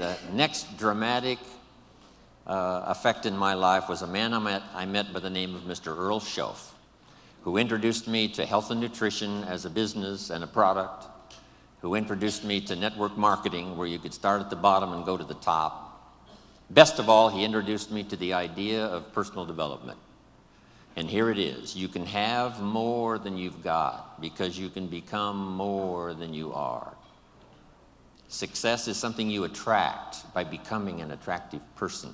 the next dramatic effect in my life was a man I met by the name of Mr. Earl Schoaf, who introduced me to health and nutrition as a business and a product, who introduced me to network marketing, where you could start at the bottom and go to the top. Best of all, he introduced me to the idea of personal development. And here it is. You can have more than you've got because you can become more than you are. Success is something you attract by becoming an attractive person.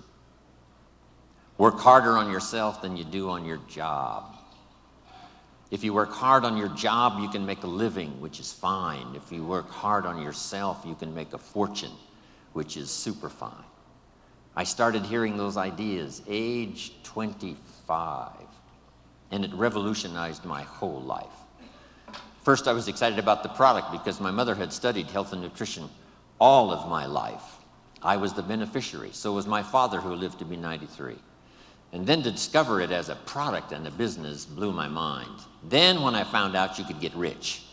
Work harder on yourself than you do on your job. If you work hard on your job, you can make a living, which is fine. If you work hard on yourself, you can make a fortune, which is super fine. I started hearing those ideas age 25, and it revolutionized my whole life. First, I was excited about the product because my mother had studied health and nutrition all of my life. I was the beneficiary. So was my father, who lived to be 93. And then to discover it as a product and a business blew my mind. Then when I found out you could get rich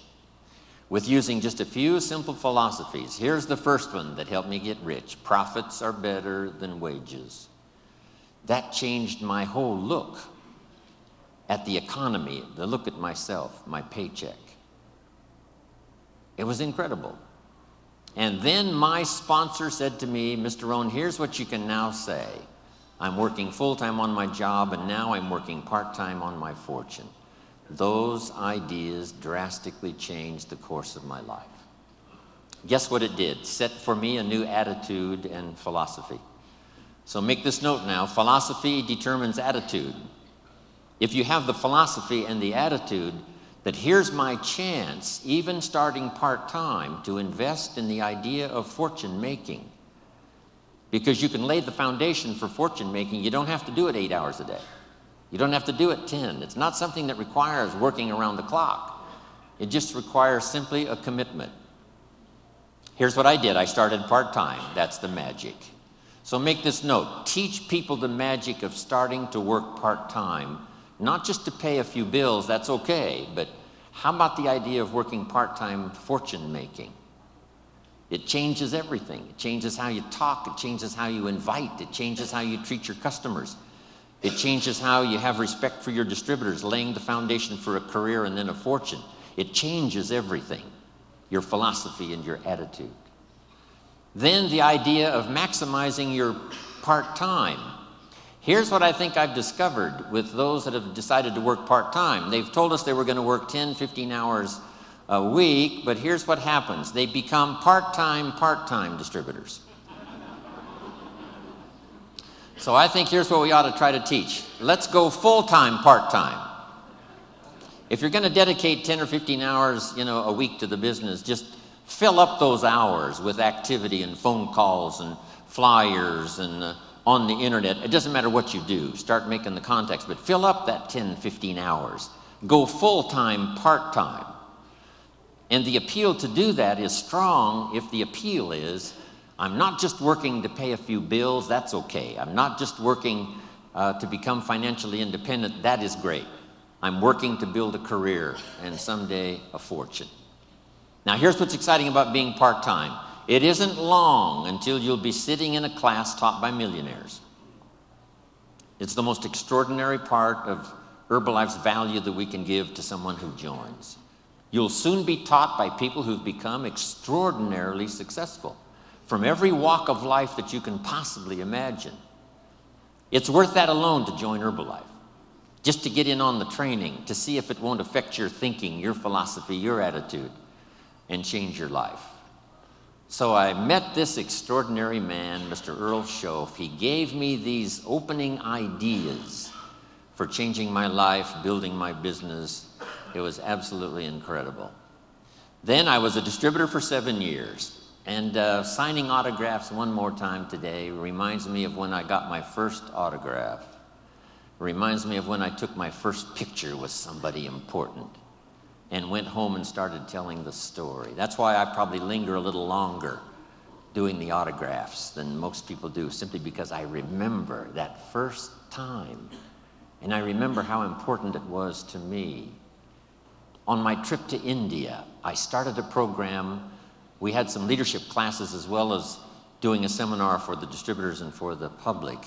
with using just a few simple philosophies. Here's the first one that helped me get rich. Profits are better than wages. That changed my whole look at the economy, the look at myself, my paycheck. It was incredible. And then my sponsor said to me, Mr. Rohn, here's what you can now say. I'm working full-time on my job, and now I'm working part-time on my fortune. Those ideas drastically changed the course of my life. Guess what it did? Set for me a new attitude and philosophy. So make this note now. Philosophy determines attitude. If you have the philosophy and the attitude that here's my chance, even starting part-time, to invest in the idea of fortune making, because you can lay the foundation for fortune making. You don't have to do it 8 hours a day. You don't have to do it 10. It's not something that requires working around the clock. It just requires simply a commitment. Here's what I did. I started part-time. That's the magic. So make this note. Teach people the magic of starting to work part-time, not just to pay a few bills, that's okay, but how about the idea of working part-time fortune making? It changes everything. It changes how you talk. It changes how you invite. It changes how you treat your customers. It changes how you have respect for your distributors, laying the foundation for a career and then a fortune. It changes everything, your philosophy and your attitude. Then the idea of maximizing your part-time. Here's what I think I've discovered with those that have decided to work part-time. They've told us they were going to work 10, 15 hours a week, but here's what happens. They become part-time distributors. So I think here's what we ought to try to teach. Let's go full-time, part-time. If you're going to dedicate 10 or 15 hours, a week to the business, just fill up those hours with activity and phone calls and flyers and on the internet. It doesn't matter what you do. Start making the contacts, but fill up that 10, 15 hours. Go full-time, part-time. And the appeal to do that is strong if the appeal is, I'm not just working to pay a few bills, that's okay. I'm not just working to become financially independent, that is great. I'm working to build a career and someday a fortune. Now here's what's exciting about being part-time. It isn't long until you'll be sitting in a class taught by millionaires. It's the most extraordinary part of Herbalife's value that we can give to someone who joins. You'll soon be taught by people who've become extraordinarily successful from every walk of life that you can possibly imagine. It's worth that alone to join Herbalife, just to get in on the training, to see if it won't affect your thinking, your philosophy, your attitude, and change your life. So I met this extraordinary man, Mr. Earl Schoaf. He gave me these opening ideas for changing my life, building my business. It was absolutely incredible. Then I was a distributor for 7 years. And signing autographs one more time today reminds me of when I got my first autograph. Reminds me of when I took my first picture with somebody important and went home and started telling the story. That's why I probably linger a little longer doing the autographs than most people do, simply because I remember that first time. And I remember how important it was to me. On my trip to India, I started a program. We had some leadership classes as well as doing a seminar for the distributors and for the public.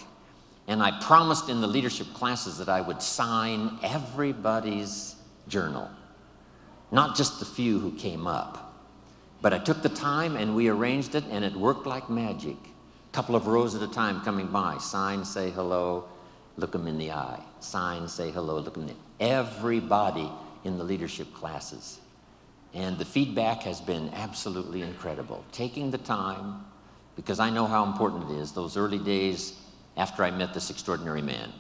And I promised in the leadership classes that I would sign everybody's journal, not just the few who came up. But I took the time and we arranged it, and it worked like magic. A couple of rows at a time coming by. Sign, say hello, look them in the eye. Sign, say hello, look them in the eye. Everybody in the leadership classes. And the feedback has been absolutely incredible. Taking the time, because I know how important it is, those early days after I met this extraordinary man.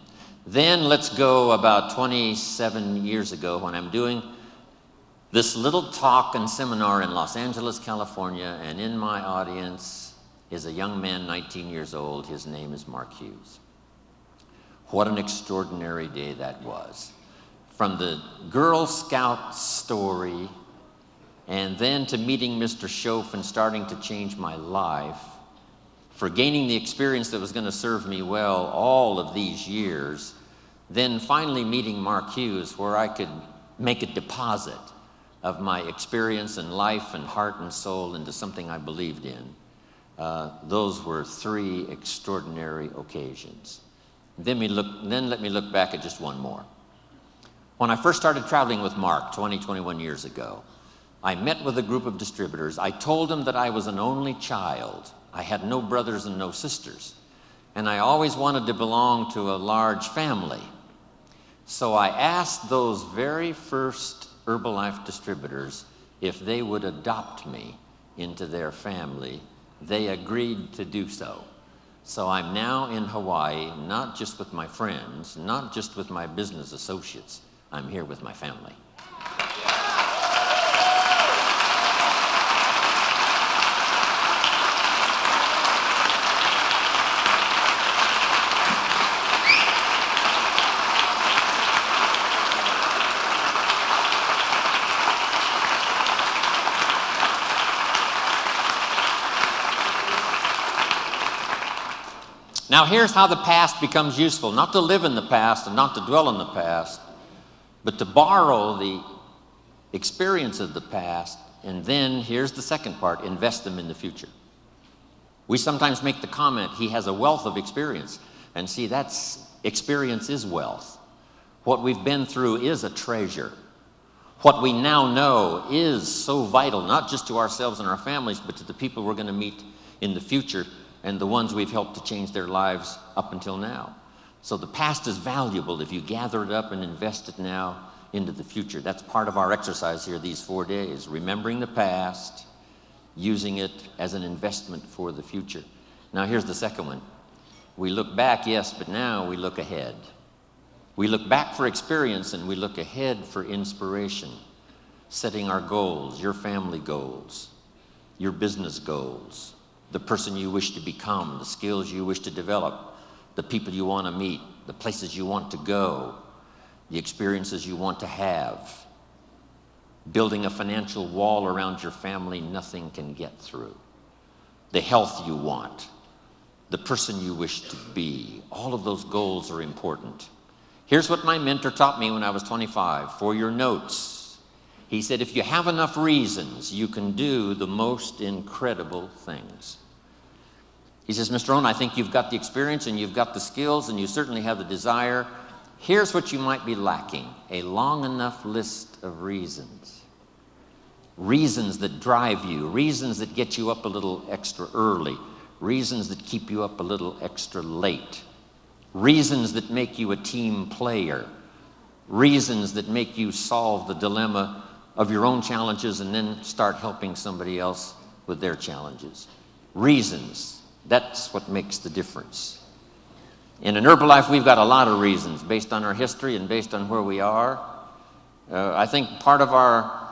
Then let's go about 27 years ago when I'm doing this little talk and seminar in Los Angeles, California, and in my audience is a young man, 19 years old. His name is Mark Hughes. What an extraordinary day that was. From the Girl Scout story, and then to meeting Mr. Schoaf and starting to change my life, for gaining the experience that was going to serve me well all of these years, then finally meeting Mark Hughes, where I could make a deposit of my experience and life and heart and soul into something I believed in. Those were three extraordinary occasions. Then let me look back at just one more. When I first started traveling with Mark 21 years ago, I met with a group of distributors. I told them that I was an only child. I had no brothers and no sisters. And I always wanted to belong to a large family. So I asked those very first Herbalife distributors if they would adopt me into their family. They agreed to do so. So I'm now in Hawaii, not just with my friends, not just with my business associates. I'm here with my family. Now here's how the past becomes useful. Not to live in the past and not to dwell in the past, but to borrow the experience of the past, and then here's the second part, invest them in the future. We sometimes make the comment, he has a wealth of experience. And see, experience is wealth. What we've been through is a treasure. What we now know is so vital, not just to ourselves and our families, but to the people we're going to meet in the future and the ones we've helped to change their lives up until now. So the past is valuable if you gather it up and invest it now into the future. That's part of our exercise here these 4 days, remembering the past, using it as an investment for the future. Now here's the second one. We look back, yes, but now we look ahead. We look back for experience and we look ahead for inspiration, setting our goals, your family goals, your business goals, the person you wish to become, the skills you wish to develop, the people you want to meet, the places you want to go, the experiences you want to have, building a financial wall around your family nothing can get through, the health you want, the person you wish to be. All of those goals are important. Here's what my mentor taught me when I was 25, for your notes. He said, if you have enough reasons, you can do the most incredible things. He says, Mr. Owen, I think you've got the experience and you've got the skills and you certainly have the desire. Here's what you might be lacking, a long enough list of reasons. Reasons that drive you, reasons that get you up a little extra early, reasons that keep you up a little extra late, reasons that make you a team player, reasons that make you solve the dilemma of your own challenges and then start helping somebody else with their challenges. Reasons. That's what makes the difference. In an Herbalife, we've got a lot of reasons based on our history and based on where we are. I think part of our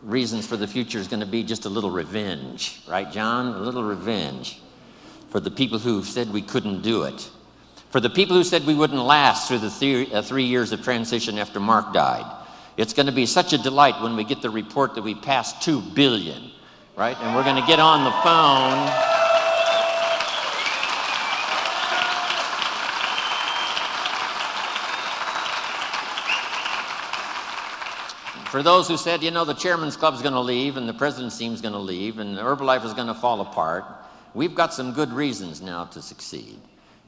reasons for the future is going to be just a little revenge. Right, John? A little revenge for the people who said we couldn't do it. For the people who said we wouldn't last through the 3 years of transition after Mark died. It's going to be such a delight when we get the report that we passed 2 billion, right? And we're going to get on the phone. For those who said, you know, the chairman's club's going to leave and the president's team's going to leave and Herbalife is going to fall apart, we've got some good reasons now to succeed.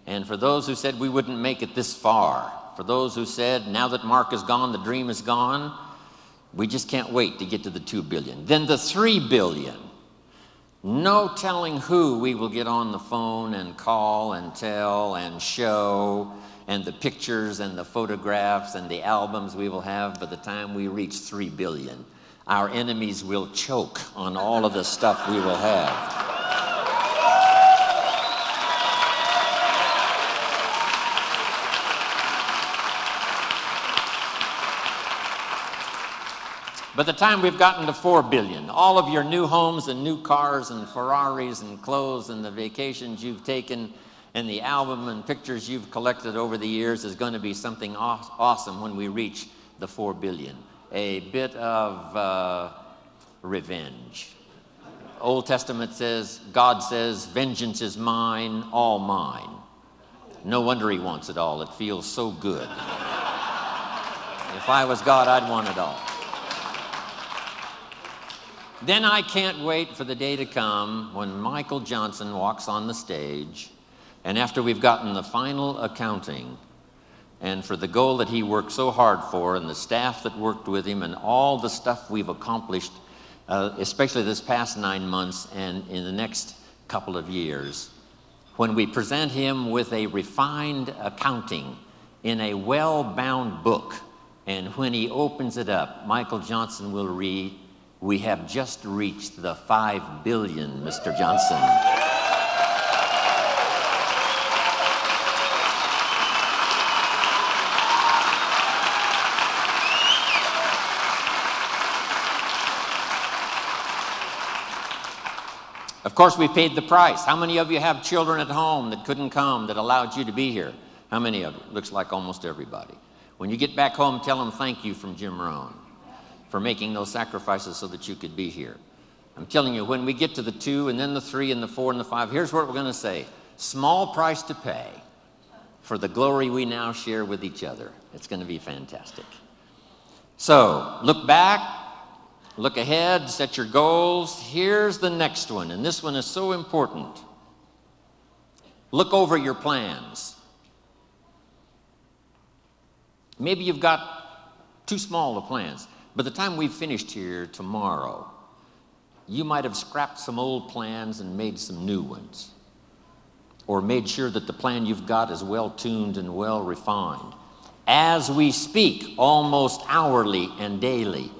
And for those who said we wouldn't make it this far, for those who said now that Mark is gone, the dream is gone, we just can't wait to get to the 2 billion. Then the 3 billion. No telling who we will get on the phone and call and tell and show, and the pictures and the photographs and the albums we will have by the time we reach 3 billion. Our enemies will choke on all of the stuff we will have. By the time we've gotten to 4 billion, all of your new homes and new cars and Ferraris and clothes and the vacations you've taken and the album and pictures you've collected over the years is going to be something awesome when we reach the 4 billion. A bit of revenge. Old Testament says, God says, vengeance is mine, all mine. No wonder he wants it all. It feels so good. If I was God, I'd want it all. Then I can't wait for the day to come when Michael Johnson walks on the stage, and after we've gotten the final accounting, and for the goal that he worked so hard for, and the staff that worked with him, and all the stuff we've accomplished, especially this past 9 months and in the next couple of years, when we present him with a refined accounting in a well-bound book, and when he opens it up, Michael Johnson will read, "We have just reached the 5 billion, Mr. Johnson." Of course, we paid the price. How many of you have children at home that couldn't come, that allowed you to be here? How many of you? Looks like almost everybody. When you get back home, tell them thank you from Jim Rohn for making those sacrifices so that you could be here. I'm telling you, when we get to the 2 and then the 3 and the 4 and the 5, here's what we're going to say. Small price to pay for the glory we now share with each other. It's going to be fantastic. So, look back, look ahead, set your goals. Here's the next one, and this one is so important. Look over your plans. Maybe you've got too small of plans. By the time we've finished here tomorrow, you might have scrapped some old plans and made some new ones, or made sure that the plan you've got is well tuned and well refined. As we speak, almost hourly and daily,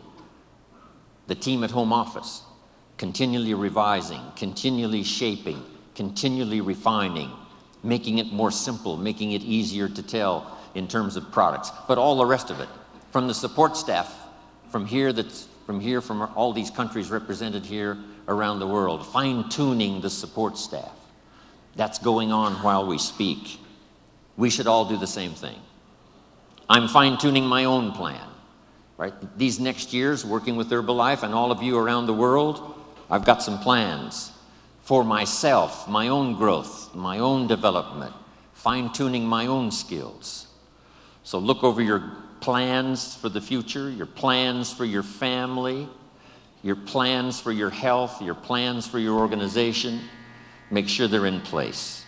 the team at home office, continually revising, continually shaping, continually refining, making it more simple, making it easier to tell in terms of products, but all the rest of it, from the support staff, from all these countries represented here around the world, fine-tuning the support staff. That's going on while we speak. We should all do the same thing. I'm fine-tuning my own plan, right? These next years, working with Herbalife and all of you around the world, I've got some plans for myself, my own growth, my own development, fine-tuning my own skills. So look over your plans for the future, your plans for your family, your plans for your health, your plans for your organization. Make sure they're in place.